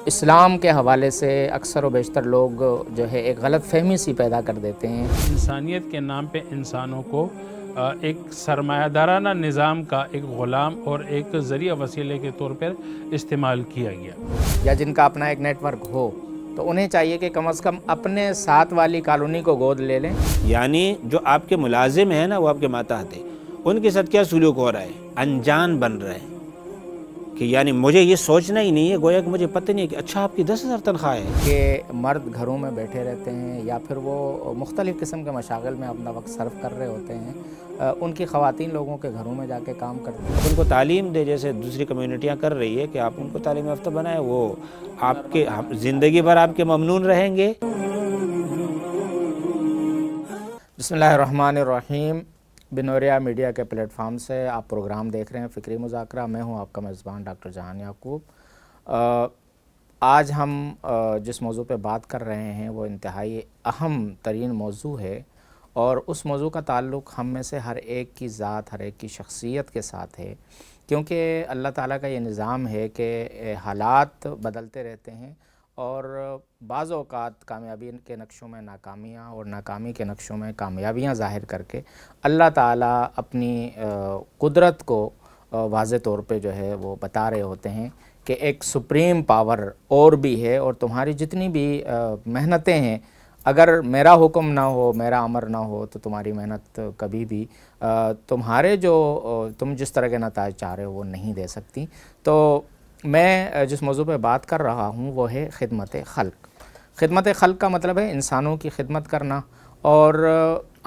اسلام کے حوالے سے اکثر و بیشتر لوگ جو ہے ایک غلط فہمی سی پیدا کر دیتے ہیں۔ انسانیت کے نام پہ انسانوں کو ایک سرمایہ دارانہ نظام کا ایک غلام اور ایک ذریعہ وسیلے کے طور پر استعمال کیا گیا، یا جن کا اپنا ایک نیٹ ورک ہو تو انہیں چاہیے کہ کم از کم اپنے ساتھ والی کالونی کو گود لے لیں۔ یعنی جو آپ کے ملازم ہیں نا، وہ آپ کے ماتحت ہیں، ان کے ساتھ کیا سلوک ہو رہا ہے؟ انجان بن رہے ہیں کہ یعنی مجھے یہ سوچنا ہی نہیں ہے، گویا کہ مجھے پتہ نہیں ہے کہ اچھا آپ کی 10,000 تنخواہ ہے۔ کہ مرد گھروں میں بیٹھے رہتے ہیں یا پھر وہ مختلف قسم کے مشاغل میں اپنا وقت صرف کر رہے ہوتے ہیں، ان کی خواتین لوگوں کے گھروں میں جا کے کام کرتی ہیں۔ ان کو تعلیم دے، جیسے دوسری کمیونٹیاں کر رہی ہے کہ آپ ان کو تعلیم یافتہ بنائیں، وہ آپ کے زندگی بھر آپ کے ممنون رہیں گے۔ بسم اللہ الرحمن الرحیم۔ بنوریا میڈیا کے پلیٹ فارم سے آپ پروگرام دیکھ رہے ہیں فکری مذاکرہ۔ میں ہوں آپ کا میزبان ڈاکٹر جہان یعقوب۔ آج ہم جس موضوع پہ بات کر رہے ہیں وہ انتہائی اہم ترین موضوع ہے، اور اس موضوع کا تعلق ہم میں سے ہر ایک کی ذات، ہر ایک کی شخصیت کے ساتھ ہے، کیونکہ اللہ تعالیٰ کا یہ نظام ہے کہ حالات بدلتے رہتے ہیں، اور بعض اوقات کامیابی کے نقشوں میں ناکامیاں اور ناکامی کے نقشوں میں کامیابیاں ظاہر کر کے اللہ تعالیٰ اپنی قدرت کو واضح طور پہ جو ہے وہ بتا رہے ہوتے ہیں کہ ایک سپریم پاور اور بھی ہے، اور تمہاری جتنی بھی محنتیں ہیں، اگر میرا حکم نہ ہو، میرا امر نہ ہو تو تمہاری محنت کبھی بھی تمہارے تم جس طرح کے نتائج چاہ رہے ہو وہ نہیں دے سکتی۔ تو میں جس موضوع پہ بات کر رہا ہوں وہ ہے خدمت خلق۔ خدمت خلق کا مطلب ہے انسانوں کی خدمت کرنا، اور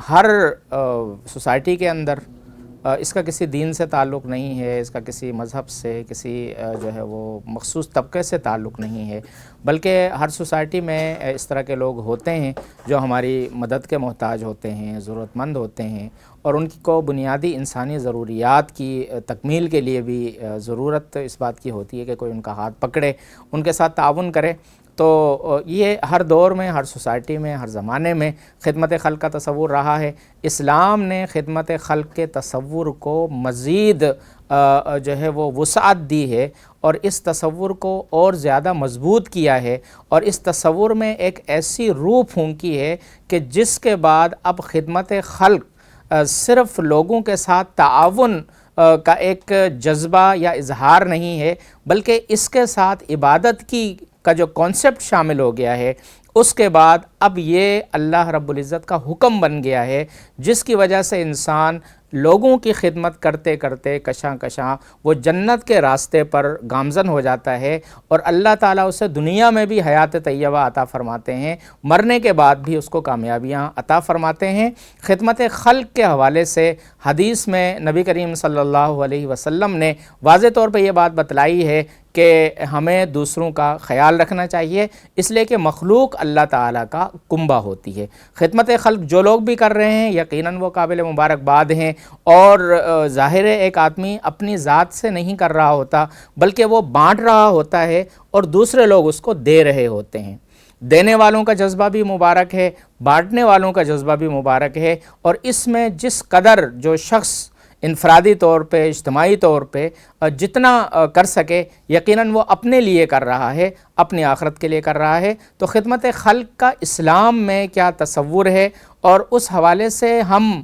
ہر سوسائٹی کے اندر اس کا کسی دین سے تعلق نہیں ہے، اس کا کسی مذہب سے، کسی جو ہے وہ مخصوص طبقے سے تعلق نہیں ہے، بلکہ ہر سوسائٹی میں اس طرح کے لوگ ہوتے ہیں جو ہماری مدد کے محتاج ہوتے ہیں، ضرورت مند ہوتے ہیں، اور ان کو بنیادی انسانی ضروریات کی تکمیل کے لیے بھی ضرورت اس بات کی ہوتی ہے کہ کوئی ان کا ہاتھ پکڑے، ان کے ساتھ تعاون کرے۔ تو یہ ہر دور میں، ہر سوسائٹی میں، ہر زمانے میں خدمت خلق کا تصور رہا ہے۔ اسلام نے خدمت خلق کے تصور کو مزید جو ہے وہ وسعت دی ہے، اور اس تصور کو اور زیادہ مضبوط کیا ہے، اور اس تصور میں ایک ایسی روح پھونکی ہے کہ جس کے بعد اب خدمت خلق صرف لوگوں کے ساتھ تعاون کا ایک جذبہ یا اظہار نہیں ہے، بلکہ اس کے ساتھ عبادت کا جو کانسیپٹ شامل ہو گیا ہے، اس کے بعد اب یہ اللہ رب العزت کا حکم بن گیا ہے، جس کی وجہ سے انسان لوگوں کی خدمت کرتے کرتے کشاں کشاں وہ جنت کے راستے پر گامزن ہو جاتا ہے، اور اللہ تعالیٰ اسے دنیا میں بھی حیات طیبہ عطا فرماتے ہیں، مرنے کے بعد بھی اس کو کامیابیاں عطا فرماتے ہیں۔ خدمت خلق کے حوالے سے حدیث میں نبی کریم صلی اللہ علیہ وسلم نے واضح طور پہ یہ بات بتلائی ہے کہ ہمیں دوسروں کا خیال رکھنا چاہیے، اس لیے کہ مخلوق اللہ تعالیٰ کا کنبہ ہوتی ہے۔ خدمت خلق جو لوگ بھی کر رہے ہیں یقیناً وہ قابل مبارکباد ہیں، اور ظاہر ہے ایک آدمی اپنی ذات سے نہیں کر رہا ہوتا بلکہ وہ بانٹ رہا ہوتا ہے، اور دوسرے لوگ اس کو دے رہے ہوتے ہیں۔ دینے والوں کا جذبہ بھی مبارک ہے، بانٹنے والوں کا جذبہ بھی مبارک ہے، اور اس میں جس قدر جو شخص انفرادی طور پہ، اجتماعی طور پہ جتنا کر سکے، یقیناً وہ اپنے لیے کر رہا ہے، اپنی آخرت کے لیے کر رہا ہے۔ تو خدمت خلق کا اسلام میں کیا تصور ہے، اور اس حوالے سے ہم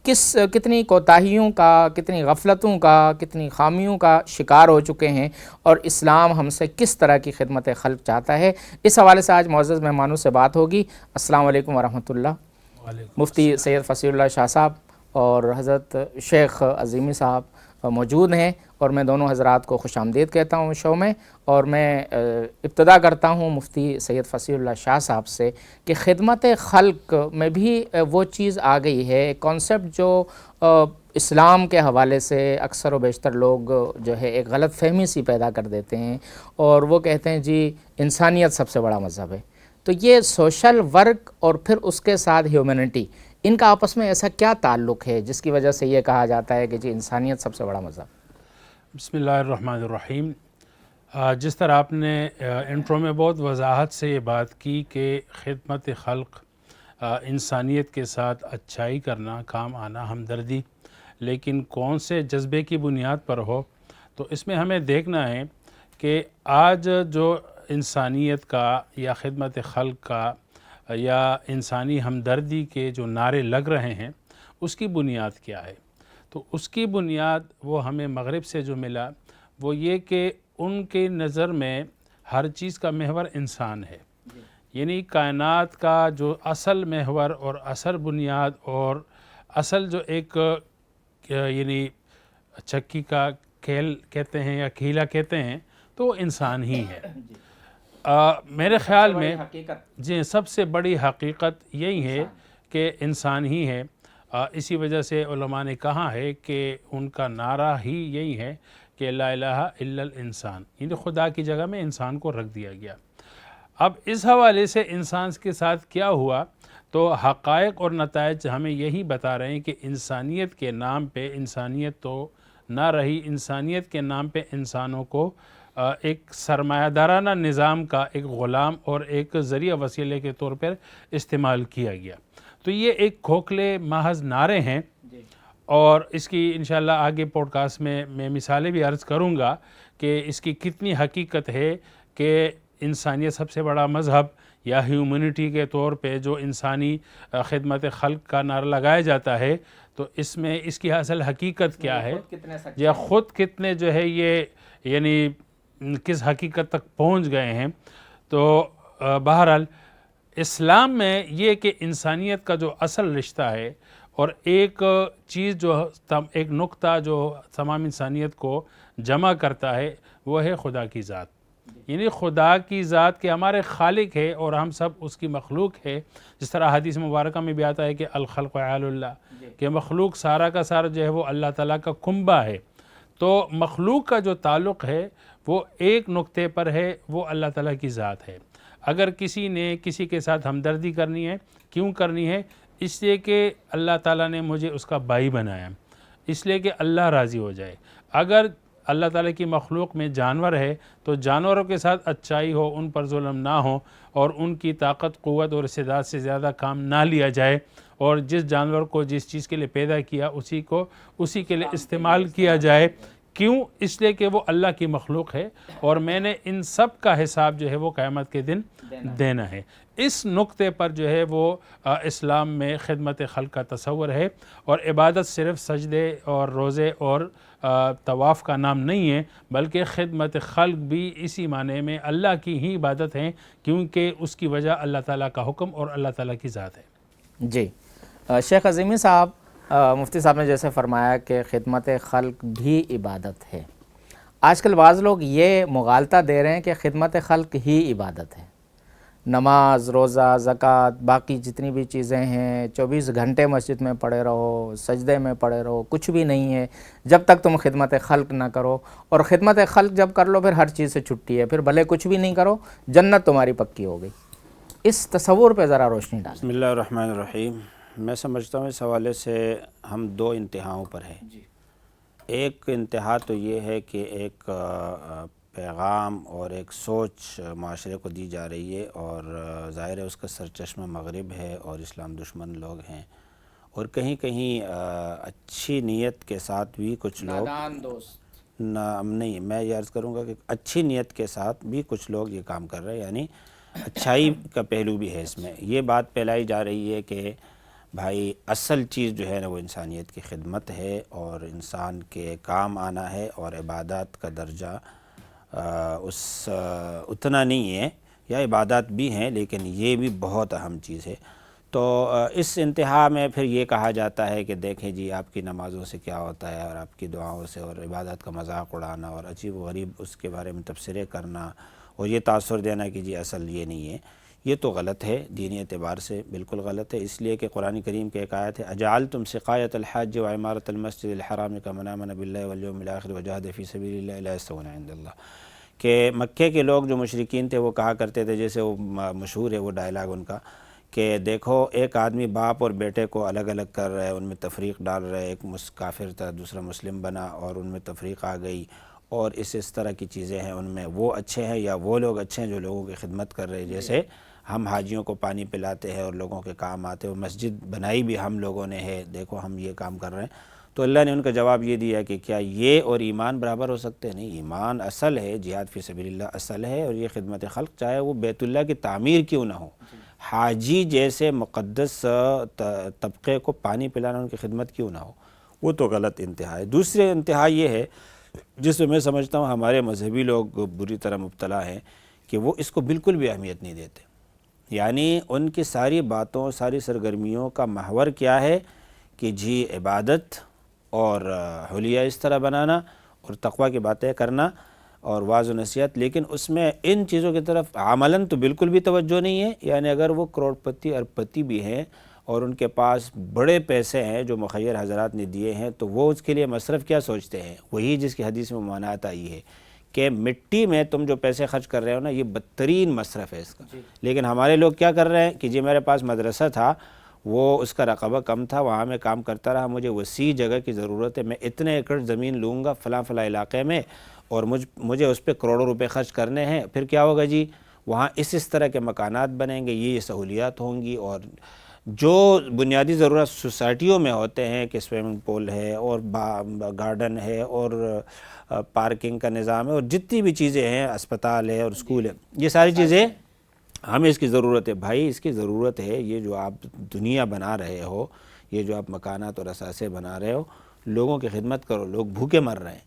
کتنی کوتاہیوں کا، کتنی غفلتوں کا، کتنی خامیوں کا شکار ہو چکے ہیں، اور اسلام ہم سے کس طرح کی خدمت خلق چاہتا ہے، اس حوالے سے آج معزز مہمانوں سے بات ہوگی۔ السلام علیکم ورحمۃ اللہ۔ مفتی سید فصیح اللہ شاہ صاحب اور حضرت شیخ عظیمی صاحب موجود ہیں، اور میں دونوں حضرات کو خوش آمدید کہتا ہوں شو میں، اور میں ابتدا کرتا ہوں مفتی سید فصیح اللہ شاہ صاحب سے کہ خدمت خلق میں بھی وہ چیز آ گئی ہے، ایک کانسیپٹ جو اسلام کے حوالے سے اکثر و بیشتر لوگ جو ہے ایک غلط فہمی سی پیدا کر دیتے ہیں، اور وہ کہتے ہیں جی انسانیت سب سے بڑا مذہب ہے۔ تو یہ سوشل ورک اور پھر اس کے ساتھ ہیومینٹی، ان کا آپس میں ایسا کیا تعلق ہے جس کی وجہ سے یہ کہا جاتا ہے کہ جی انسانیت سب سے بڑا مذہب؟ بسم اللہ الرحمن الرحیم۔ جس طرح آپ نے انٹرو میں بہت وضاحت سے یہ بات کی کہ خدمت خلق انسانیت کے ساتھ اچھائی کرنا، کام آنا، ہمدردی، لیکن کون سے جذبے کی بنیاد پر ہو، تو اس میں ہمیں دیکھنا ہے کہ آج جو انسانیت کا یا خدمت خلق کا یا انسانی ہمدردی کے جو نعرے لگ رہے ہیں اس کی بنیاد کیا ہے؟ تو اس کی بنیاد وہ ہمیں مغرب سے جو ملا وہ یہ کہ ان کے نظر میں ہر چیز کا محور انسان ہے، یعنی کائنات کا جو اصل محور اور اصل بنیاد اور اصل جو ایک یعنی چکی کا کھیل کہتے ہیں یا کھیلا کہتے ہیں تو وہ انسان ہی ہے۔ میرے خیال میں جی سب سے بڑی حقیقت یہی ہے کہ انسان ہی ہے۔ اسی وجہ سے علماء نے کہا ہے کہ ان کا نعرہ ہی یہی ہے کہ لا الہ الا الانسان، یعنی خدا کی جگہ میں انسان کو رکھ دیا گیا۔ اب اس حوالے سے انسان کے ساتھ کیا ہوا تو حقائق اور نتائج ہمیں یہی بتا رہے ہیں کہ انسانیت کے نام پہ انسانیت تو نہ رہی، انسانیت کے نام پہ انسانوں کو ایک سرمایہ دارانہ نظام کا ایک غلام اور ایک ذریعہ وسیلے کے طور پر استعمال کیا گیا۔ تو یہ ایک کھوکھلے محض نعرے ہیں، اور اس کی انشاءاللہ آگے پوڈ کاسٹ میں مثالیں بھی عرض کروں گا کہ اس کی کتنی حقیقت ہے کہ انسانیت سب سے بڑا مذہب یا ہیومنٹی کے طور پہ جو انسانی خدمت خلق کا نعرہ لگایا جاتا ہے، تو اس میں اس کی اصل حقیقت کیا ہے یا خود کتنے جو ہے یہ یعنی کس حقیقت تک پہنچ گئے ہیں۔ تو بہرحال اسلام میں یہ کہ انسانیت کا جو اصل رشتہ ہے اور ایک چیز جو ایک نقطہ جو تمام انسانیت کو جمع کرتا ہے وہ ہے خدا کی ذات، یعنی خدا کی ذات کے ہمارے خالق ہے اور ہم سب اس کی مخلوق ہے۔ جس طرح حدیث مبارکہ میں بھی آتا ہے کہ الخلق عیال اللہ، کہ مخلوق سارا کا سارا جو ہے وہ اللہ تعالیٰ کا کنبہ ہے۔ تو مخلوق کا جو تعلق ہے وہ ایک نقطے پر ہے، وہ اللہ تعالیٰ کی ذات ہے۔ اگر کسی نے کسی کے ساتھ ہمدردی کرنی ہے، کیوں کرنی ہے؟ اس لیے کہ اللہ تعالیٰ نے مجھے اس کا بھائی بنایا، اس لیے کہ اللہ راضی ہو جائے۔ اگر اللہ تعالیٰ کی مخلوق میں جانور ہے تو جانوروں کے ساتھ اچائی ہو، ان پر ظلم نہ ہو اور ان کی طاقت قوت اور استعداد سے زیادہ کام نہ لیا جائے، اور جس جانور کو جس چیز کے لیے پیدا کیا اسی کے لیے استعمال کیا جائے۔ کیوں؟ اس لیے کہ وہ اللہ کی مخلوق ہے اور میں نے ان سب کا حساب جو ہے وہ قیامت کے دن دینا ہے۔ اس نقطے پر جو ہے وہ اسلام میں خدمت خلق کا تصور ہے، اور عبادت صرف سجدے اور روزے اور طواف کا نام نہیں ہے، بلکہ خدمت خلق بھی اسی معنی میں اللہ کی ہی عبادت ہے، کیونکہ اس کی وجہ اللہ تعالیٰ کا حکم اور اللہ تعالیٰ کی ذات ہے۔ جی شیخ عظیمی صاحب، مفتی صاحب نے جیسے فرمایا کہ خدمت خلق بھی عبادت ہے، آج کل بعض لوگ یہ مغالطہ دے رہے ہیں کہ خدمت خلق ہی عبادت ہے، نماز، روزہ، زکوٰۃ، باقی جتنی بھی چیزیں ہیں 24 گھنٹے مسجد میں پڑے رہو، سجدے میں پڑے رہو، کچھ بھی نہیں ہے جب تک تم خدمت خلق نہ کرو، اور خدمت خلق جب کر لو پھر ہر چیز سے چھٹی ہے، پھر بھلے کچھ بھی نہیں کرو جنت تمہاری پکی ہو گئی۔ اس تصور پہ ذرا روشنی ڈالیں۔ بسم اللہ الرحمن الرحیم۔ میں سمجھتا ہوں اس حوالے سے ہم دو انتہاؤں پر ہیں۔ ایک انتہا تو یہ ہے کہ ایک پیغام اور ایک سوچ معاشرے کو دی جا رہی ہے، اور ظاہر ہے اس کا سرچشمہ مغرب ہے اور اسلام دشمن لوگ ہیں، اور کہیں کہیں اچھی نیت کے ساتھ بھی کچھ لوگ نہیں، میں یہ عرض کروں گا کہ اچھی نیت کے ساتھ بھی کچھ لوگ یہ کام کر رہے ہیں، یعنی اچھائی کا پہلو بھی ہے اس میں۔ یہ بات پھیلائی جا رہی ہے کہ بھائی اصل چیز جو ہے نا وہ انسانیت کی خدمت ہے اور انسان کے کام آنا ہے، اور عبادات کا درجہ اتنا نہیں ہے، یا عبادات بھی ہیں لیکن یہ بھی بہت اہم چیز ہے۔ تو اس انتہا میں پھر یہ کہا جاتا ہے کہ دیکھیں جی آپ کی نمازوں سے کیا ہوتا ہے، اور آپ کی دعاؤں سے، اور عبادات کا مذاق اڑانا اور عجیب و غریب اس کے بارے میں تبصرے کرنا، اور یہ تاثر دینا کہ جی اصل یہ نہیں ہے، یہ تو غلط ہے، دینی اعتبار سے بالکل غلط ہے۔ اس لیے کہ قرآن کریم کی ایک آیت ہے اجعلتم سقایۃ الحاج وعمارۃ المسجد الحرام کمن آمن باللہ والیوم الآخر وجاہد فی سبیل اللہ لا یستوون عند اللہ، کہ مکے کے لوگ جو مشرکین تھے وہ کہا کرتے تھے، جیسے وہ مشہور ہے وہ ڈائلاگ ان کا، کہ دیکھو ایک آدمی باپ اور بیٹے کو الگ الگ کر رہے، ان میں تفریق ڈال رہے، ایک کافر تھا دوسرا مسلم بنا اور ان میں تفریق آ گئی، اور اس طرح کی چیزیں ہیں، ان میں وہ اچھے ہیں یا وہ لوگ اچھے ہیں جو لوگوں کی خدمت کر رہے ہیں، جیسے ہم حاجیوں کو پانی پلاتے ہیں اور لوگوں کے کام آتے ہیں، مسجد بنائی بھی ہم لوگوں نے ہے، دیکھو ہم یہ کام کر رہے ہیں۔ تو اللہ نے ان کا جواب یہ دیا کہ کیا یہ اور ایمان برابر ہو سکتے ہیں؟ نہیں، ایمان اصل ہے، جہاد فی سبیل اللہ اصل ہے، اور یہ خدمت خلق چاہے وہ بیت اللہ کی تعمیر کیوں نہ ہو، حاجی جیسے مقدس طبقے کو پانی پلانا ان کی خدمت کیوں نہ ہو، وہ تو غلط انتہا ہے۔ دوسری انتہا یہ ہے جس میں سمجھتا ہوں ہمارے مذہبی لوگ بری طرح مبتلا ہیں کہ وہ اس کو بالکل بھی اہمیت نہیں دیتے، یعنی ان کی ساری باتوں، ساری سرگرمیوں کا محور کیا ہے کہ جی عبادت اور حلیہ اس طرح بنانا اور تقوی کی باتیں کرنا اور واعظ و نصیحت، لیکن اس میں ان چیزوں کی طرف عملاً تو بالکل بھی توجہ نہیں ہے۔ یعنی اگر وہ کروڑ پتی ارب پتی بھی ہیں اور ان کے پاس بڑے پیسے ہیں جو مخیر حضرات نے دیے ہیں، تو وہ اس کے لیے مصرف کیا سوچتے ہیں؟ وہی جس کی حدیث میں ممانعت آئی ہے کہ مٹی میں تم جو پیسے خرچ کر رہے ہو نا، یہ بدترین مصرف ہے اس کا۔ لیکن ہمارے لوگ کیا کر رہے ہیں کہ جی میرے پاس مدرسہ تھا، وہ اس کا رقبہ کم تھا، وہاں میں کام کرتا رہا، مجھے وسیع جگہ کی ضرورت ہے، میں اتنے ایکڑ زمین لوں گا فلاں فلاں علاقے میں اور مجھے اس پہ کروڑوں روپے خرچ کرنے ہیں، پھر کیا ہوگا جی وہاں اس طرح کے مکانات بنیں گے، یہ سہولیات ہوں گی، اور جو بنیادی ضرورت سوسائٹیوں میں ہوتے ہیں کہ سوئمنگ پول ہے اور گارڈن ہے اور پارکنگ کا نظام ہے اور جتنی بھی چیزیں ہیں، اسپتال ہے اور اسکول ہے، یہ ساری چیزیں ہمیں اس کی ضرورت ہے۔ بھائی اس کی ضرورت ہے، یہ جو آپ دنیا بنا رہے ہو، یہ جو آپ مکانات اور اثاثے بنا رہے ہو، لوگوں کی خدمت کرو، لوگ بھوکے مر رہے ہیں،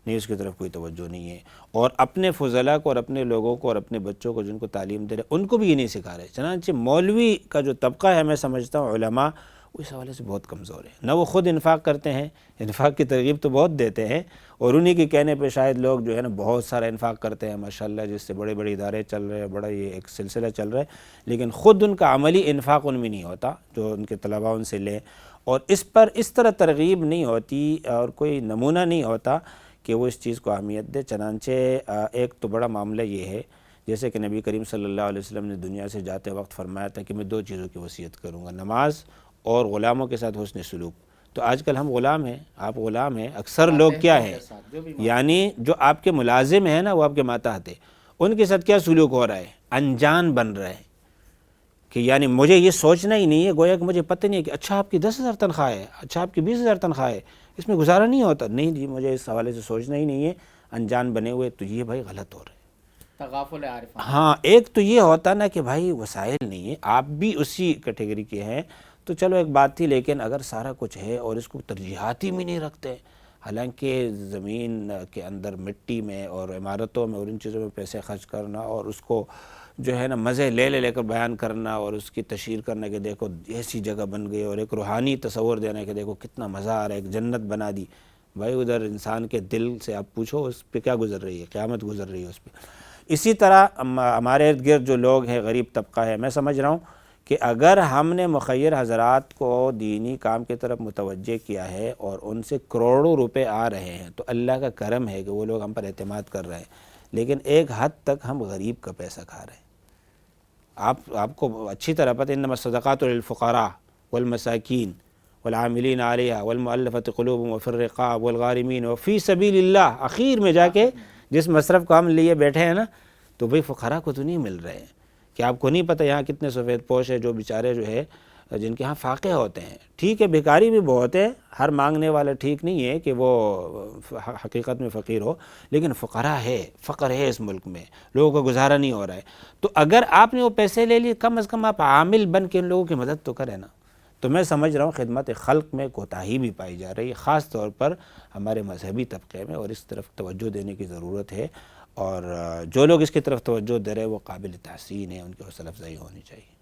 نہیں اس کی طرف کوئی توجہ نہیں ہے۔ اور اپنے فضلاء کو اور اپنے لوگوں کو اور اپنے بچوں کو جن کو تعلیم دے رہے ان کو بھی یہ نہیں سکھا رہے۔ چنانچہ مولوی کا جو طبقہ ہے، میں سمجھتا ہوں علماء وہ اس حوالے سے بہت کمزور ہے، نہ وہ خود انفاق کرتے ہیں، انفاق کی ترغیب تو بہت دیتے ہیں، اور انہی کے کہنے پہ شاید لوگ جو ہے نا بہت سارا انفاق کرتے ہیں ماشاءاللہ، جس سے بڑے بڑے ادارے چل رہے ہیں، بڑا یہ ایک سلسلہ چل رہا ہے، لیکن خود ان کا عملی انفاق ان میں نہیں ہوتا جو ان کے طلباء ان سے لیں، اور اس پر اس طرح ترغیب نہیں ہوتی اور کوئی نمونہ نہیں ہوتا کہ وہ اس چیز کو اہمیت دے۔ چنانچہ ایک تو بڑا معاملہ یہ ہے، جیسے کہ نبی کریم صلی اللہ علیہ وسلم نے دنیا سے جاتے وقت فرمایا تھا کہ میں دو چیزوں کی وصیت کروں گا، نماز اور غلاموں کے ساتھ حسن سلوک۔ تو آج کل ہم غلام ہیں، آپ غلام ہیں، اکثر لوگ کیا ہیں، یعنی جو آپ کے ملازم ہیں نا وہ آپ کے ماتحت ہیں، ان کے ساتھ کیا سلوک ہو رہا ہے؟ انجان بن رہا ہے کہ یعنی مجھے یہ سوچنا ہی نہیں ہے، گویا کہ مجھے پتہ نہیں ہے کہ اچھا آپ کی 10,000 تنخواہ ہے، اچھا آپ کی 20,000 تنخواہ ہے، اس میں گزارا نہیں ہوتا، نہیں جی مجھے اس حوالے سے سوچنا ہی نہیں ہے، انجان بنے ہوئے، تو یہ بھائی غلط ہو رہا ہے۔ تغافل عارفانہ۔ ہاں، ایک تو یہ ہوتا نا کہ بھائی وسائل نہیں ہے، آپ بھی اسی کیٹیگری کے ہیں تو چلو ایک بات تھی، لیکن اگر سارا کچھ ہے اور اس کو ترجیحات ہی میں نہیں رکھتے، حالانکہ زمین کے اندر مٹی میں اور عمارتوں میں اور ان چیزوں میں پیسے خرچ کرنا اور اس کو جو ہے نا مزے لے کر بیان کرنا اور اس کی تشہیر کرنا کہ دیکھو ایسی جگہ بن گئی، اور ایک روحانی تصور دینا کہ دیکھو کتنا مزہ آ رہا ہے، ایک جنت بنا دی، بھائی ادھر انسان کے دل سے آپ پوچھو اس پہ کیا گزر رہی ہے، قیامت گزر رہی ہے اس پہ۔ اسی طرح ہمارے ارد گرد جو لوگ ہیں، غریب طبقہ ہے، میں سمجھ رہا ہوں کہ اگر ہم نے مخیر حضرات کو دینی کام کی طرف متوجہ کیا ہے اور ان سے کروڑوں روپے آ رہے ہیں تو اللہ کا کرم ہے کہ وہ لوگ ہم پر اعتماد کر رہے ہیں، لیکن ایک حد تک ہم غریب کا پیسہ کھا رہے ہیں۔ آپ کو اچھی طرح پتہ، انما الصدقات للفقراء والمساکین والعاملین علیہا والمؤلفۃ قلوبہم وفی الرقاب والغارمین وفی سبیل اللہ، اخیر میں جا کے جس مصرف کو ہم لیے بیٹھے ہیں نا، تو بھئی فقراء کو تو نہیں مل رہے ہیں، کہ آپ کو نہیں پتہ یہاں کتنے سفید پوش ہیں جو بیچارے جو ہے جن کے ہاں فاقے ہوتے ہیں۔ ٹھیک ہے بھکاری بھی بہت ہے، ہر مانگنے والا ٹھیک نہیں ہے کہ وہ حقیقت میں فقیر ہو، لیکن فقراء ہے، فقر ہے اس ملک میں، لوگوں کا گزارا نہیں ہو رہا ہے۔ تو اگر آپ نے وہ پیسے لے لیے، کم از کم آپ عامل بن کے ان لوگوں کی مدد تو کریں نا۔ تو میں سمجھ رہا ہوں خدمت خلق میں کوتاہی بھی پائی جا رہی ہے، خاص طور پر ہمارے مذہبی طبقے میں، اور اس طرف توجہ دینے کی ضرورت ہے، اور جو لوگ اس کی طرف توجہ دے رہے ہیں وہ قابل تحسین ہیں، ان کی حوصلہ افزائی ہونی چاہیے۔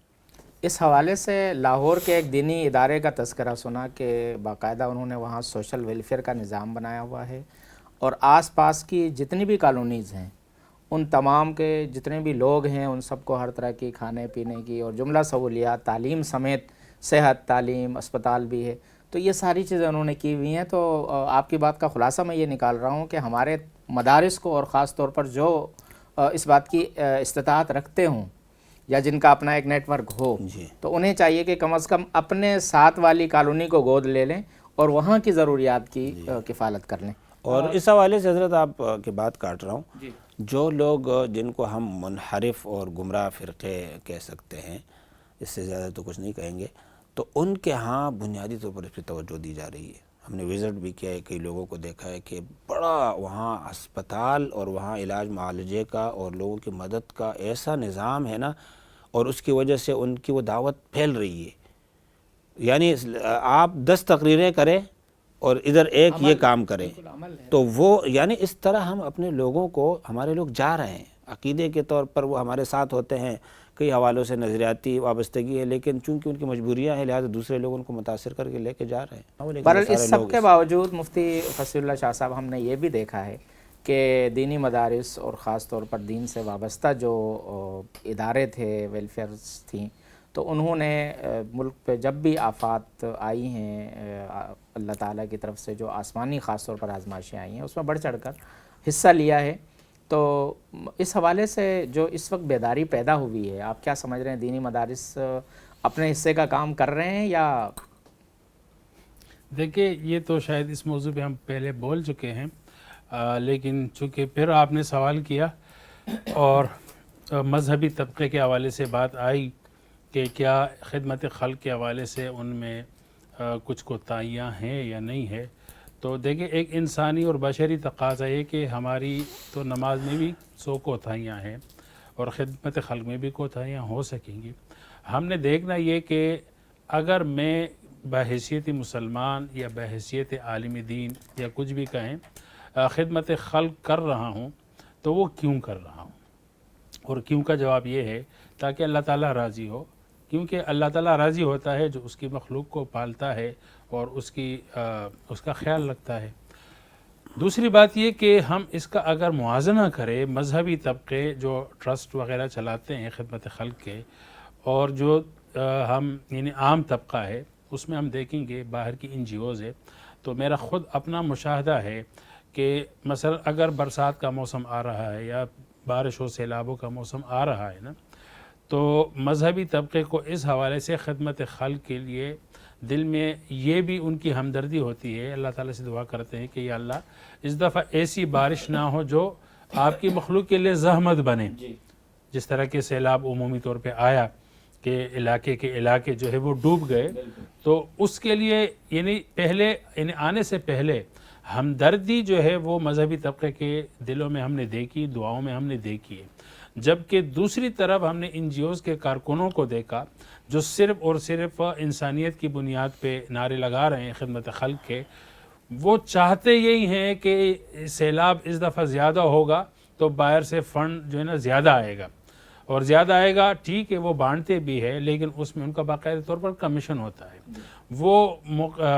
اس حوالے سے لاہور کے ایک دینی ادارے کا تذکرہ سنا کہ باقاعدہ انہوں نے وہاں سوشل ویلفیئر کا نظام بنایا ہوا ہے، اور آس پاس کی جتنی بھی کالونیز ہیں ان تمام کے جتنے بھی لوگ ہیں ان سب کو ہر طرح کی کھانے پینے کی اور جملہ سہولیات، تعلیم سمیت، صحت، تعلیم، اسپتال بھی ہے، تو یہ ساری چیزیں انہوں نے کی ہوئی ہیں۔ تو آپ کی بات کا خلاصہ میں یہ نکال رہا ہوں کہ ہمارے مدارس کو، اور خاص طور پر جو اس بات کی استطاعت رکھتے ہوں یا جن کا اپنا ایک نیٹ ورک ہو، تو انہیں چاہیے کہ کم از کم اپنے ساتھ والی کالونی کو گود لے لیں اور وہاں کی ضروریات کی کفالت کر لیں۔ اور اس حوالے سے حضرت آپ کی بات کاٹ رہا ہوں، جو لوگ جن کو ہم منحرف اور گمراہ فرقے کہہ سکتے ہیں، اس سے زیادہ تو کچھ نہیں کہیں گے، تو ان کے ہاں بنیادی طور پر اس پہ توجہ دی جا رہی ہے۔ ہم نے وزٹ بھی کیا ہے، کئی لوگوں کو دیکھا ہے کہ بڑا وہاں ہسپتال اور وہاں علاج معالجے کا اور لوگوں کی مدد کا ایسا نظام ہے نا، اور اس کی وجہ سے ان کی وہ دعوت پھیل رہی ہے. یعنی آپ 10 تقریریں کریں اور ادھر ایک یہ کام کریں تو وہ یعنی اس طرح ہم اپنے لوگوں کو، ہمارے لوگ جا رہے ہیں عقیدے کے طور پر، وہ ہمارے ساتھ ہوتے ہیں، کئی حوالوں سے نظریاتی وابستگی ہے، لیکن چونکہ ان کی مجبوریاں ہیں لہٰذا دوسرے لوگ ان کو متاثر کر کے لے کے جا رہے ہیں. بہرحال اس سب کے باوجود مفتی فصیح اللہ شاہ صاحب، ہم نے یہ بھی دیکھا ہے کہ دینی مدارس اور خاص طور پر دین سے وابستہ جو ادارے تھے، ویلفیئرز تھیں، تو انہوں نے ملک پہ جب بھی آفات آئی ہیں اللہ تعالیٰ کی طرف سے، جو آسمانی خاص طور پر آزمائشیں آئی ہیں، اس میں بڑھ چڑھ کر حصہ لیا ہے. تو اس حوالے سے جو اس وقت بیداری پیدا ہوئی ہے، آپ کیا سمجھ رہے ہیں؟ دینی مدارس اپنے حصے کا کام کر رہے ہیں یا؟ دیکھیں، یہ تو شاید اس موضوع پہ ہم پہلے بول چکے ہیں، لیکن چونکہ پھر آپ نے سوال کیا اور مذہبی طبقے کے حوالے سے بات آئی کہ کیا خدمت خلق کے حوالے سے ان میں کچھ کوتاہیاں ہیں یا نہیں ہے، تو دیکھیں ایک انسانی اور بشری تقاضا ہے کہ ہماری تو نماز میں بھی 100 کوتاہیاں ہیں اور خدمت خلق میں بھی کوتاہیاں ہو سکیں گی. ہم نے دیکھنا یہ کہ اگر میں بحیثیت مسلمان یا بحیثیت عالم دین یا کچھ بھی کہیں خدمت خلق کر رہا ہوں تو وہ کیوں کر رہا ہوں، اور کیوں کا جواب یہ ہے تاکہ اللہ تعالیٰ راضی ہو، کیونکہ اللہ تعالیٰ راضی ہوتا ہے جو اس کی مخلوق کو پالتا ہے اور اس کا خیال رکھتا ہے. دوسری بات یہ کہ ہم اس کا اگر موازنہ کریں مذہبی طبقے جو ٹرسٹ وغیرہ چلاتے ہیں خدمت خلق کے، اور جو ہم یعنی عام طبقہ ہے، اس میں ہم دیکھیں گے باہر کی NGOز ہے، تو میرا خود اپنا مشاہدہ ہے کہ مثلا اگر برسات کا موسم آ رہا ہے یا بارش و سیلابوں کا موسم آ رہا ہے نا، تو مذہبی طبقے کو اس حوالے سے خدمت خلق کے لیے دل میں یہ بھی ان کی ہمدردی ہوتی ہے. اللہ تعالیٰ سے دعا کرتے ہیں کہ یا اللہ اس دفعہ ایسی بارش نہ ہو جو آپ کی مخلوق کے لیے زحمت بنے. جس طرح کے سیلاب عمومی طور پہ آیا کہ علاقے جو ہے وہ ڈوب گئے، تو اس کے لیے یعنی آنے سے پہلے ہمدردی جو ہے وہ مذہبی طبقے کے دلوں میں ہم نے دیکھی، دعاؤں میں ہم نے دیکھی ہے. جبکہ دوسری طرف ہم نے NGOز کے کارکنوں کو دیکھا جو صرف اور صرف انسانیت کی بنیاد پہ نعرے لگا رہے ہیں خدمت خلق کے. وہ چاہتے یہی ہیں کہ سیلاب اس دفعہ زیادہ ہوگا تو باہر سے فنڈ جو ہے نا زیادہ آئے گا، اور زیادہ آئے گا ٹھیک ہے، وہ بانٹتے بھی ہے، لیکن اس میں ان کا باقاعدہ طور پر کمیشن ہوتا ہے. وہ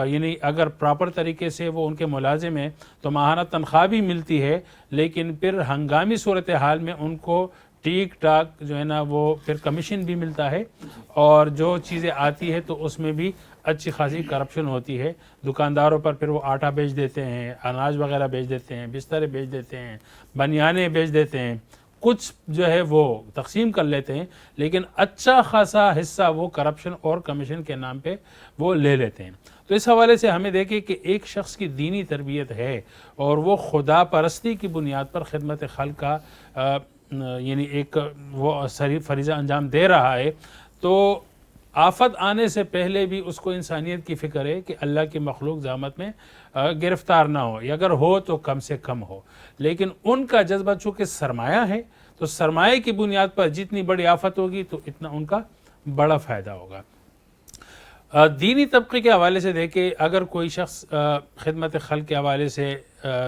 یعنی اگر پراپر طریقے سے وہ ان کے ملازم ہیں تو ماہانہ تنخواہ بھی ملتی ہے، لیکن پھر ہنگامی صورتحال میں ان کو ٹھیک ٹاک جو ہے نا وہ پھر کمیشن بھی ملتا ہے، اور جو چیزیں آتی ہے تو اس میں بھی اچھی خاصی کرپشن ہوتی ہے. دکانداروں پر پھر وہ آٹا بیچ دیتے ہیں، اناج وغیرہ بیچ دیتے ہیں، بسترے بیچ دیتے ہیں، بنیانے بیچ دیتے ہیں، کچھ جو ہے وہ تقسیم کر لیتے ہیں، لیکن اچھا خاصا حصہ وہ کرپشن اور کمیشن کے نام پہ وہ لے لیتے ہیں. تو اس حوالے سے ہمیں دیکھیں کہ ایک شخص کی دینی تربیت ہے اور وہ خدا پرستی کی بنیاد پر خدمت خلق کا یعنی ایک وہ فریضہ انجام دے رہا ہے، تو آفت آنے سے پہلے بھی اس کو انسانیت کی فکر ہے کہ اللہ کی مخلوق زحمت میں گرفتار نہ ہو، یا اگر ہو تو کم سے کم ہو. لیکن ان کا جذبہ چونکہ سرمایہ ہے، تو سرمایہ کی بنیاد پر جتنی بڑی آفت ہوگی تو اتنا ان کا بڑا فائدہ ہوگا. دینی طبقے کے حوالے سے دیکھیں، اگر کوئی شخص خدمت خلق کے حوالے سے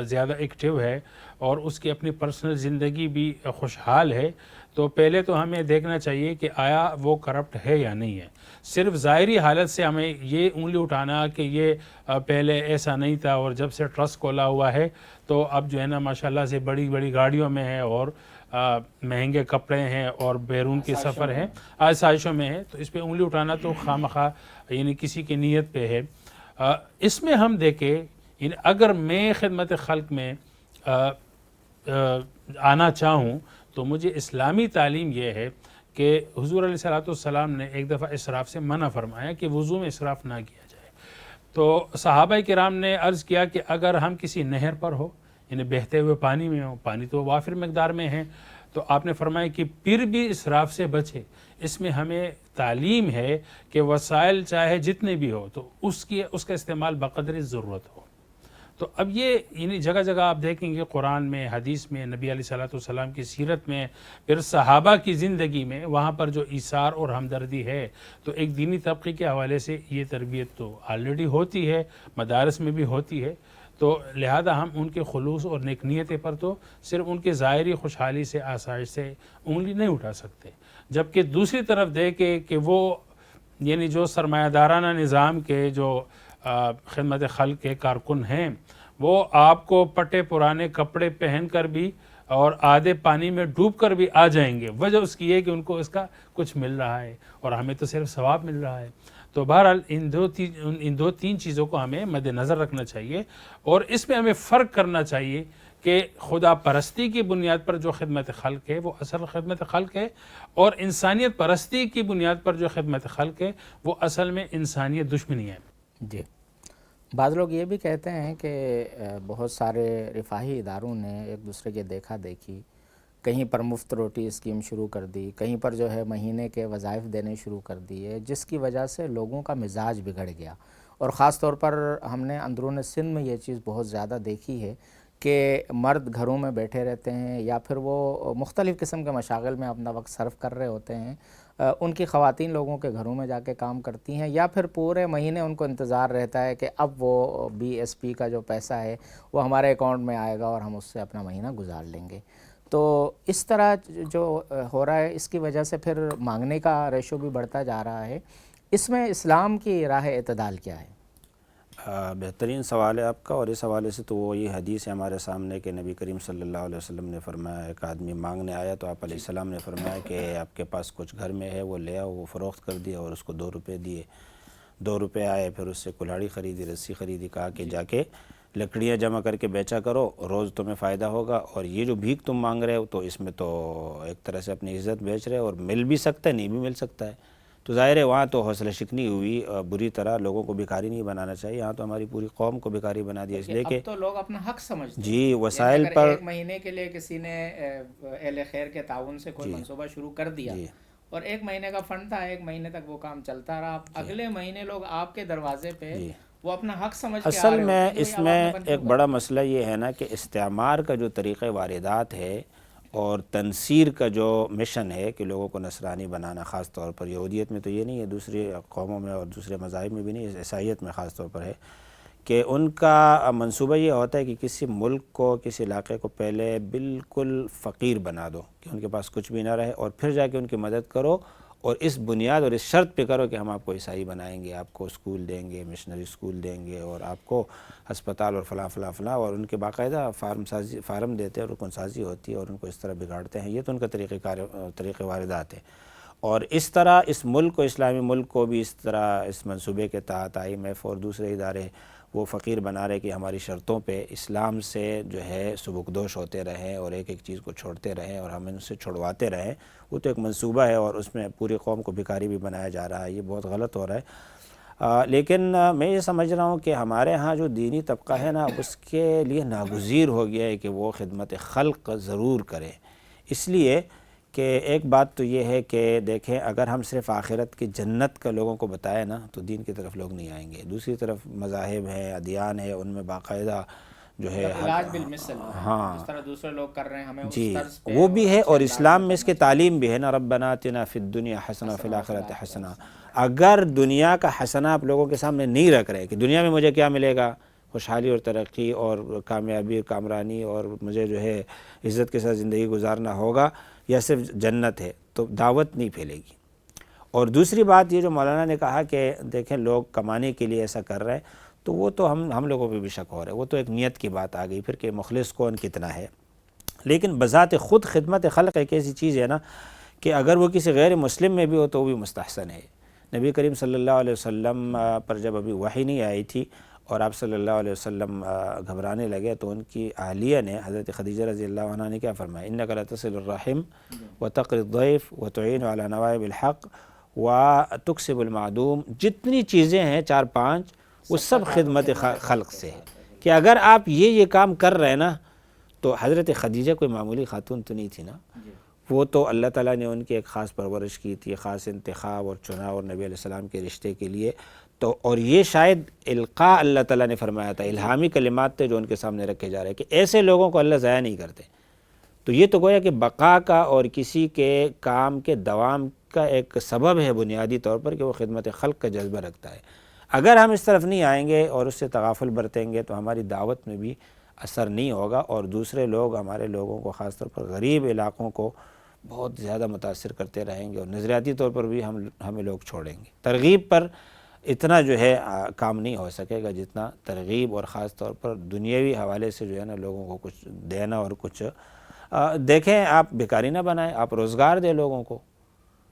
زیادہ ایکٹیو ہے اور اس کی اپنی پرسنل زندگی بھی خوشحال ہے، تو پہلے تو ہمیں دیکھنا چاہیے کہ آیا وہ کرپٹ ہے یا نہیں ہے. صرف ظاہری حالت سے ہمیں یہ انگلی اٹھانا کہ یہ پہلے ایسا نہیں تھا اور جب سے ٹرسٹ کھولا ہوا ہے تو اب جو ہے نا ماشاءاللہ سے بڑی بڑی گاڑیوں میں ہے اور مہنگے کپڑے ہیں اور بیرون کے سفر ہیں، آسائشوں میں ہے، تو اس پہ انگلی اٹھانا تو خواہ یعنی کسی کی نیت پہ ہے. اس میں ہم دیکھیں یعنی اگر میں خدمت خلق میں آنا چاہوں تو مجھے اسلامی تعلیم یہ ہے کہ حضور علیہ السلام نے ایک دفعہ اسراف سے منع فرمایا کہ وضو میں اسراف نہ کیا جائے. تو صحابہ کرام نے عرض کیا کہ اگر ہم کسی نہر پر ہو، یعنی بہتے ہوئے پانی میں ہو، پانی تو وافر مقدار میں ہے، تو آپ نے فرمایا کہ پھر بھی اسراف سے بچے. اس میں ہمیں تعلیم ہے کہ وسائل چاہے جتنے بھی ہو تو اس کا استعمال بقدر ضرورت ہو. تو اب یہ یعنی جگہ جگہ آپ دیکھیں گے قرآن میں، حدیث میں، نبی علیہ صلاۃ والسلام کی سیرت میں، پھر صحابہ کی زندگی میں وہاں پر جو ایثار اور ہمدردی ہے. تو ایک دینی طبقے کے حوالے سے یہ تربیت تو آلریڈی ہوتی ہے، مدارس میں بھی ہوتی ہے. تو لہذا ہم ان کے خلوص اور نیک نیتی پر تو صرف ان کے ظاہری خوشحالی سے، آسائش سے انگلی نہیں اٹھا سکتے. جبکہ دوسری طرف دیکھیں کہ وہ یعنی جو سرمایہ دارانہ نظام کے جو خدمت خلق کے کارکن ہیں، وہ آپ کو پٹے پرانے کپڑے پہن کر بھی اور آدھے پانی میں ڈوب کر بھی آ جائیں گے. وجہ اس کی ہے کہ ان کو اس کا کچھ مل رہا ہے اور ہمیں تو صرف ثواب مل رہا ہے. تو بہرحال ان دو تین چیزوں کو ہمیں مد نظر رکھنا چاہیے، اور اس میں ہمیں فرق کرنا چاہیے کہ خدا پرستی کی بنیاد پر جو خدمت خلق ہے وہ اصل خدمت خلق ہے، اور انسانیت پرستی کی بنیاد پر جو خدمت خلق ہے وہ اصل میں انسانیت دشمنی ہے. جی، بعض لوگ یہ بھی کہتے ہیں کہ بہت سارے رفاہی اداروں نے ایک دوسرے کے دیکھا دیکھی کہیں پر مفت روٹی اسکیم شروع کر دی، کہیں پر جو ہے مہینے کے وظائف دینے شروع کر دیے، جس کی وجہ سے لوگوں کا مزاج بگڑ گیا. اور خاص طور پر ہم نے اندرون سندھ میں یہ چیز بہت زیادہ دیکھی ہے کہ مرد گھروں میں بیٹھے رہتے ہیں یا پھر وہ مختلف قسم کے مشاغل میں اپنا وقت صرف کر رہے ہوتے ہیں. ان کی خواتین لوگوں کے گھروں میں جا کے کام کرتی ہیں، یا پھر پورے مہینے ان کو انتظار رہتا ہے کہ اب وہ BSP کا جو پیسہ ہے وہ ہمارے اکاؤنٹ میں آئے گا اور ہم اس سے اپنا مہینہ گزار لیں گے. تو اس طرح جو ہو رہا ہے اس کی وجہ سے پھر مانگنے کا ریشو بھی بڑھتا جا رہا ہے. اس میں اسلام کی راہ اعتدال کیا ہے؟ بہترین سوال ہے آپ کا، اور اس حوالے سے تو وہ یہ حدیث ہے ہمارے سامنے کہ نبی کریم صلی اللہ علیہ وسلم نے فرمایا، ایک آدمی مانگنے آیا تو آپ علیہ السلام نے فرمایا کہ آپ کے پاس کچھ گھر میں ہے وہ لے آؤ. وہ فروخت کر دیا اور اس کو 2 روپے دیے. 2 روپے آئے، پھر اس سے کلہاڑی خریدی، رسی خریدی، کہا کہ جا کے لکڑیاں جمع کر کے بیچا کرو، روز تمہیں فائدہ ہوگا. اور یہ جو بھیک تم مانگ رہے ہو تو اس میں تو ایک طرح سے اپنی عزت بیچ رہے ہو، اور مل بھی سکتا ہے، نہیں بھی مل سکتا ہے. تو ظاہر ہے وہاں تو حوصلہ شکنی ہوئی بری طرح. لوگوں کو بھکاری نہیں بنانا چاہیے، یہاں تو ہماری پوری قوم کو بھکاری بنا دیا. اس لیے کہ اب تو لوگ اپنا حق سمجھتے ہیں. جی وسائل پر ایک مہینے کے لیے کسی نے اہل خیر کے تعاون سے کوئی منصوبہ شروع کر دیا اور 1 مہینے کا فنڈ تھا، 1 مہینے تک وہ کام چلتا رہا. اگلے مہینے لوگ آپ کے دروازے پہ وہ اپنا حق سمجھ کے آ رہے اصل میں اس میں ایک بڑا مسئلہ یہ ہے نا کہ استعمار کا جو طریقہ واردات ہے اور تنصیر کا جو مشن ہے کہ لوگوں کو نصرانی بنانا، خاص طور پر یہودیت میں تو یہ نہیں ہے، دوسری قوموں میں اور دوسرے مذاہب میں بھی نہیں، عیسائیت میں خاص طور پر ہے کہ ان کا منصوبہ یہ ہوتا ہے کہ کسی ملک کو، کسی علاقے کو پہلے بالکل فقیر بنا دو کہ ان کے پاس کچھ بھی نہ رہے، اور پھر جا کے ان کی مدد کرو، اور اس بنیاد اور اس شرط پہ کرو کہ ہم آپ کو عیسائی بنائیں گے، آپ کو اسکول دیں گے، مشنری اسکول دیں گے، اور آپ کو ہسپتال اور فلاں فلاں فلاں، اور ان کے باقاعدہ فارم دیتے ہیں اور رکن سازی ہوتی ہے اور ان کو اس طرح بگاڑتے ہیں. یہ تو ان کا طریقہ واردات ہے. اور اس طرح اس ملک کو، اسلامی ملک کو بھی اس طرح اس منصوبے کے تحت IMF اور دوسرے ادارے وہ فقیر بنا رہے کہ ہماری شرطوں پہ اسلام سے جو ہے سبکدوش ہوتے رہیں اور ایک ایک چیز کو چھوڑتے رہیں اور ہم ان سے چھڑواتے رہیں. وہ تو ایک منصوبہ ہے اور اس میں پوری قوم کو بھکاری بھی بنایا جا رہا ہے. یہ بہت غلط ہو رہا ہے. لیکن میں یہ سمجھ رہا ہوں کہ ہمارے ہاں جو دینی طبقہ ہے نا اس کے لیے ناگزیر ہو گیا ہے کہ وہ خدمت خلق ضرور کرے. اس لیے کہ ایک بات تو یہ ہے کہ دیکھیں اگر ہم صرف آخرت کی جنت کا لوگوں کو بتائیں نا تو دین کی طرف لوگ نہیں آئیں گے. دوسری طرف مذاہب ہیں، ادیان ہیں، ان میں باقاعدہ جو ہے علاج بالمثل، جس طرح دوسرے لوگ کر رہے ہیں ہمیں جی وہ بھی ہے، اور اسلام میں اس کی تعلیم بھی ہے نا، ربنا آتنا فی الدنیا حسنہ وفی الآخرۃ حسنہ. اگر دنیا کا حسنہ آپ لوگوں کے سامنے نہیں رکھ رہے کہ دنیا میں مجھے کیا ملے گا، خوشحالی اور ترقی اور کامیابی اور کامرانی، اور مجھے جو ہے عزت کے ساتھ زندگی گزارنا ہوگا، یا صرف جنت ہے، تو دعوت نہیں پھیلے گی. اور دوسری بات یہ جو مولانا نے کہا کہ دیکھیں لوگ کمانے کے لیے ایسا کر رہے ہیں، تو وہ تو ہم لوگوں پہ بھی شک ہو رہا ہے. وہ تو ایک نیت کی بات آ گئی پھر کہ مخلص کون کتنا ہے. لیکن بذات خود خدمت خلق ایک ایسی چیز ہے نا کہ اگر وہ کسی غیر مسلم میں بھی ہو تو وہ بھی مستحسن ہے. نبی کریم صلی اللہ علیہ وسلم پر جب ابھی وحی نہیں آئی تھی اور آپ صلی اللہ علیہ وسلم گھبرانے لگے تو ان کی اہلیہ نے، حضرت خدیجہ رضی اللہ عنہ نے کیا فرمایا، انک لتصل الرحم وتقری الضیف وتعین علی نوائب الحق وتکسب المعدوم. جتنی چیزیں ہیں 4-5 وہ سب خدمت خلق سے ہے کہ اگر آپ یہ کام کر رہے ہیں نا، تو حضرت خدیجہ کوئی معمولی خاتون تو نہیں تھی نا، وہ تو اللہ تعالیٰ نے ان کی ایک خاص پرورش کی تھی، خاص انتخاب اور چناؤ اور نبی علیہ السلام کے رشتے کے لیے، تو اور یہ شاید القاء اللہ تعالیٰ نے فرمایا تھا، الہامی کلمات تھے جو ان کے سامنے رکھے جا رہے کہ ایسے لوگوں کو اللہ ضائع نہیں کرتے۔ تو یہ تو گویا کہ بقا کا اور کسی کے کام کے دوام کا ایک سبب ہے بنیادی طور پر کہ وہ خدمت خلق کا جذبہ رکھتا ہے۔ اگر ہم اس طرف نہیں آئیں گے اور اس سے تغافل برتیں گے تو ہماری دعوت میں بھی اثر نہیں ہوگا، اور دوسرے لوگ ہمارے لوگوں کو، خاص طور پر غریب علاقوں کو بہت زیادہ متاثر کرتے رہیں گے، اور نظریاتی طور پر بھی ہمیں لوگ چھوڑیں گے۔ ترغیب پر اتنا جو ہے کام نہیں ہو سکے گا جتنا ترغیب اور خاص طور پر دنیاوی حوالے سے جو ہے نا لوگوں کو کچھ دینا، اور کچھ دیکھیں آپ بیکاری نہ بنائیں، آپ روزگار دیں لوگوں کو،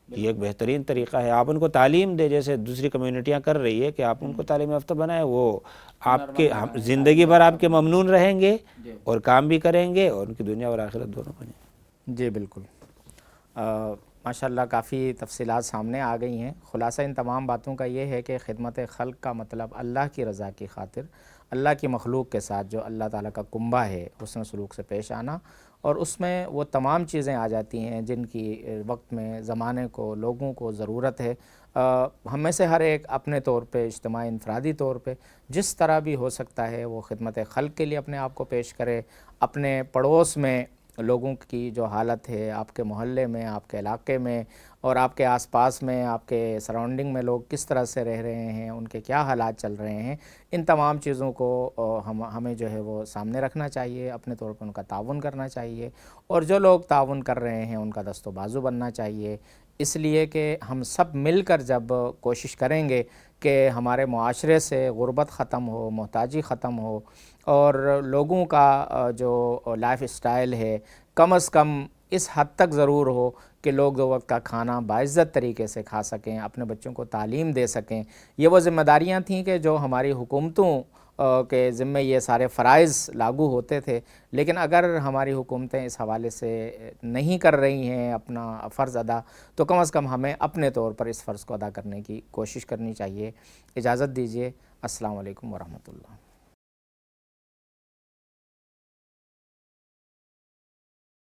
یہ ایک بہترین طریقہ ہے۔ آپ ان کو تعلیم دیں، جیسے دوسری کمیونٹیاں کر رہی ہے کہ آپ ان کو تعلیم یافتہ بنائیں، وہ آپ کے زندگی بھر آپ کے ممنون رہیں گے اور کام بھی کریں گے، اور ان کی دنیا اور آخرت دونوں بنیں گے۔ جی بالکل، ماشاءاللہ کافی تفصیلات سامنے آ گئی ہیں۔ خلاصہ ان تمام باتوں کا یہ ہے کہ خدمت خلق کا مطلب اللہ کی رضا کی خاطر اللہ کی مخلوق کے ساتھ جو اللہ تعالیٰ کا کنبہ ہے حسن سلوک سے پیش آنا، اور اس میں وہ تمام چیزیں آ جاتی ہیں جن کی وقت میں زمانے کو، لوگوں کو ضرورت ہے۔ ہم میں سے ہر ایک اپنے طور پہ، اجتماعی انفرادی طور پہ جس طرح بھی ہو سکتا ہے وہ خدمت خلق کے لیے اپنے آپ کو پیش کرے۔ اپنے پڑوس میں لوگوں کی جو حالت ہے، آپ کے محلے میں، آپ کے علاقے میں، اور آپ کے آس پاس میں، آپ کے سراؤنڈنگ میں لوگ کس طرح سے رہ رہے ہیں، ان کے کیا حالات چل رہے ہیں، ان تمام چیزوں کو ہمیں جو ہے وہ سامنے رکھنا چاہیے، اپنے طور پر ان کا تعاون کرنا چاہیے، اور جو لوگ تعاون کر رہے ہیں ان کا دست و بازو بننا چاہیے، اس لیے کہ ہم سب مل کر جب کوشش کریں گے کہ ہمارے معاشرے سے غربت ختم ہو، محتاجی ختم ہو، اور لوگوں کا جو لائف اسٹائل ہے کم از کم اس حد تک ضرور ہو کہ لوگ دو وقت کا کھانا باعزت طریقے سے کھا سکیں، اپنے بچوں کو تعلیم دے سکیں۔ یہ وہ ذمہ داریاں تھیں کہ جو ہماری حکومتوں کے ذمہ یہ سارے فرائض لاگو ہوتے تھے، لیکن اگر ہماری حکومتیں اس حوالے سے نہیں کر رہی ہیں اپنا فرض ادا، تو کم از کم ہمیں اپنے طور پر اس فرض کو ادا کرنے کی کوشش کرنی چاہیے۔ اجازت دیجیے، السلام علیکم ورحمۃ اللہ۔